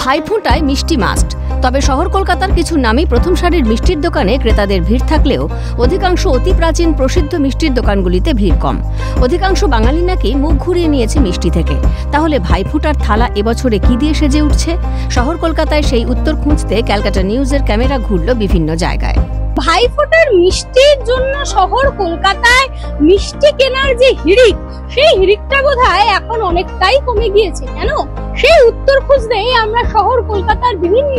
ভাইফোঁটায় মিষ্টি মাস্ট। তবে শহর কলকাতার কিছু নামী প্রথম সারির মিষ্টির দোকানে ক্রেতাদের ভিড় থাকলেও অধিকাংশ অতি প্রাচীন প্রসিদ্ধ মিষ্টির দোকানগুলিতে ভিড় কম। অধিকাংশ বাঙালি নাকি মুখ ঘুরিয়ে নিয়েছে মিষ্টি থেকে। তাহলে ভাইফোঁটার থালা এবছরে কি দিয়ে সেজে উঠছে? শহর কলকাতায় সেই উত্তর খুঁজতে ক্যালকাটা নিউজের ক্যামেরা ঘুরল বিভিন্ন জায়গায়। ভাইফোঁটার মিষ্টির জন্য শহর কলকাতায় মিষ্টি কেনার যে হিড়িক, সেই হিড়িকটা বোধহয় এখন অনেকটাই কমে গিয়েছে। কেন? সেই উত্তর খুঁজতেই আমরা শহর কলকাতার বিভিন্ন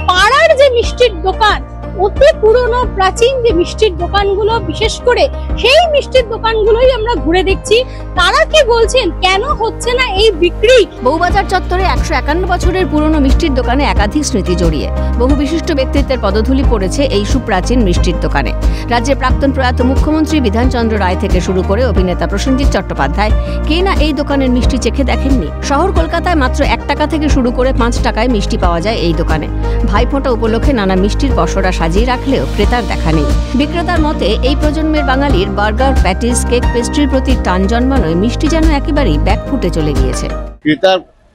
পাড়ার যে মিষ্টির দোকান, অতি পুরনো প্রাচীন যে মিষ্টির দোকানগুলো, বিশেষ করে সেই মিষ্টির দোকানগুলোই আমরা ঘুরে দেখছি। তারা কি বলছেন, কেন হচ্ছে না এই বিক্রি? বউবাজার চত্বরে 151 বছরের পুরনো মিষ্টির দোকানে একাধিক স্মৃতি জড়িয়ে বহু বিশিষ্ট ব্যক্তিত্বের পদধূলি পড়েছে এই সুপ্রাচীন মিষ্টির দোকানে। রাজ্যের প্রাক্তন প্রয়াত মুখ্যমন্ত্রী বিধানচন্দ্র রায় থেকে শুরু করে অভিনেতা প্রসেনজিৎ চট্টোপাধ্যায় কে না এই দোকানের মিষ্টি চেখে দেখেননি। শহর কলকাতায় মাত্র 1 টাকা থেকে শুরু করে 5 টাকায় মিষ্টি পাওয়া যায় এই দোকানে। ভাইফোঁটা উপলক্ষে নানা মিষ্টির পসরা সাজিয়ে রাখলেও ক্রেতার দেখা নেই। বিক্রেতার মতে এই প্রজন্মের বাঙালির বার্গার, প্যাটিস, কেক, পেস্ট্রির প্রতি টান জন্মানোয় মিষ্টি যেন একেবারেই ব্যাক ফুটে চলে গিয়েছে।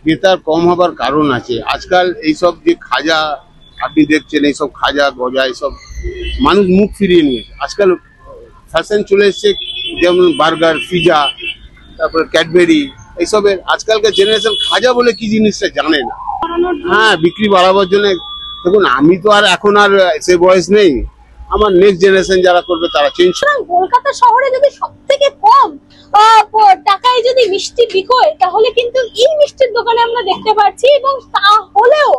ক্রেতার কম হবার কারণ আছে। আজকাল এইসব যে খাজা আপনি দেখছেন, এইসব খাজা গজা এইসব মানুষ মুখ ফিরিয়ে নিয়েছে। আজকাল ফ্যাশন চলে এসছে, যেমন বার্গার, পিজা, তারপরে ক্যাডবেরি, এইসবের আজকালকার জেনারেশন খাজা বলে কি জিনিসটা জানে না। হ্যাঁ, বিক্রি বাড়াবার জন্য। দেখুন, আমি তো আর এখন আর সে বয়স নেই, আমার নেক্সট জেনারেশন যারা করবে তারা চেঞ্জ। কলকাতা শহরে যদি সবথেকে কম টাকায় যদি মিষ্টি বিকোয়, তাহলে কিন্তু এই মিষ্টির দোকানে আমরা দেখতে পাচ্ছি। এবং তা হলেও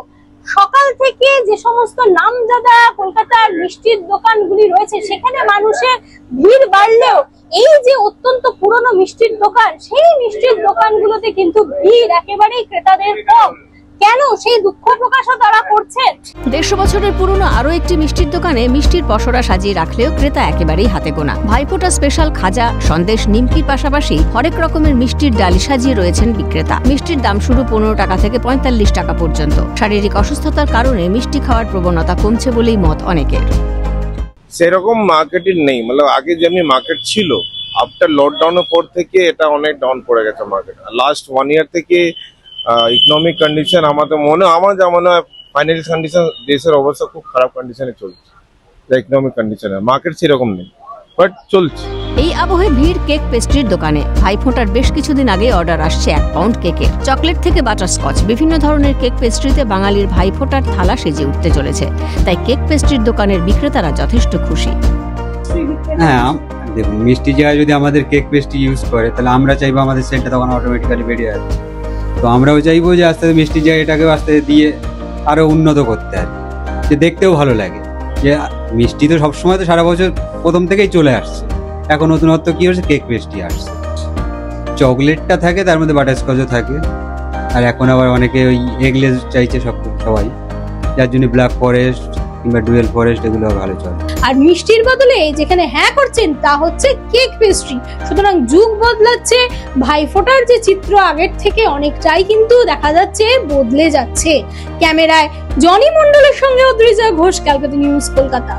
সকাল থেকে যে সমস্ত নামজাদা কলকাতার মিষ্টির দোকানগুলি রয়েছে, সেখানে মানুষের ভিড় বাড়লেও এই যে অত্যন্ত পুরনো মিষ্টির দোকান, সেই মিষ্টির দোকানগুলোতে কিন্তু ভিড় একেবারেই ক্রেতাদের কম। কেন? সেই দুঃখ প্রকাশও তারা করছেন। 150 বছরের পুরনো আরো একটি মিষ্টির দোকানে মিষ্টির পসরা সাজিয়ে রাখলেও ক্রেতা একেবারেই হাতে গোনা। ভাইফোঁটা স্পেশাল খাজা, সন্দেশ, নিমকির পাশাপাশি হরেক রকমের মিষ্টির ডালি সাজিয়ে রয়েছেন বিক্রেতা। মিষ্টির দাম শুরু 15 টাকা থেকে 45 টাকা পর্যন্ত। শারীরিক অসুস্থতার কারণে মিষ্টি খাওয়ার প্রবণতা কমছে বলেই মত অনেকের। সেরকম মার্কেটিং নেই, মানে আগে যেমনি মার্কেট ছিল, আফটার লকডাউনের পর থেকে এটা অনেক ডাউন পড়ে গেছে মার্কেট। লাস্ট 1 ইয়ার থেকে ইকোনমিক কন্ডিশন আমার যা মনে হয় ফাইন্যান্সিয়াল কন্ডিশন, দেশের অবস্থা খুব খারাপ কন্ডিশনে চলছে। ইকোনমিক কন্ডিশনে মার্কেট সেরকম নেই, বাট চলছে। এই আবহে ভিড় কেক, পেস্ট্রির দোকানে। ভাইফোঁটার বেশ কিছুদিন আগে অর্ডার আসছে 1 পাউন্ড কেকের। চকলেট থেকে বাটারস্কচ, বিভিন্ন ধরনের কেক পেস্ট্রিতে বাঙালির ভাইফোঁটার থালা সেজে উঠতে চলেছে। তাই কেক পেস্ট্রির দোকানের বিক্রেতারা যথেষ্ট খুশি। হ্যাঁ, দেখুন, মিষ্টি জায়গায় যদি আমাদের কেক পেস্ট্রি ইউজ করে, তাহলে আমরা চাইবো আমাদের সেলটা তখন অটোমেটিক্যালি বেড়ে যাবে। তো আমরাও চাইবো যে আস্তে আস্তে মিষ্টি জায়গাটাকে আস্তে দিয়ে আরো উন্নত করতে, আর যে দেখতেও ভালো লাগে। যে মিষ্টি তো সবসময় তো সারা বছর প্রথম থেকেই চলে আসছে, এখন নতুনত্ব কি হচ্ছে, কেক পেস্ট্রি আসছে। চকলেটটা থাকে, তার মধ্যে বাটারস্কচও থাকে, আর এখন আবার অনেকে ওই এগলেস চাইছে সবাই, যার জন্য ব্ল্যাক ফরেস্ট কিংবা ডুয়েল ফরেস্ট এগুলো ভালো চলে। আর মিষ্টির বদলে যেখানে হ্যাঁ করছেন তা হচ্ছে কেক পেস্ট্রি। সুতরাং যুগ বদলাচ্ছে, ভাইফোঁটার যে চিত্র আগের থেকে অনেকটাই কিন্তু দেখা যাচ্ছে বদলে যাচ্ছে। ক্যামেরায় জনি মণ্ডলের সঙ্গে অদ্রিজা ঘোষ, ক্যালকাটা নিউজ, কলকাতা।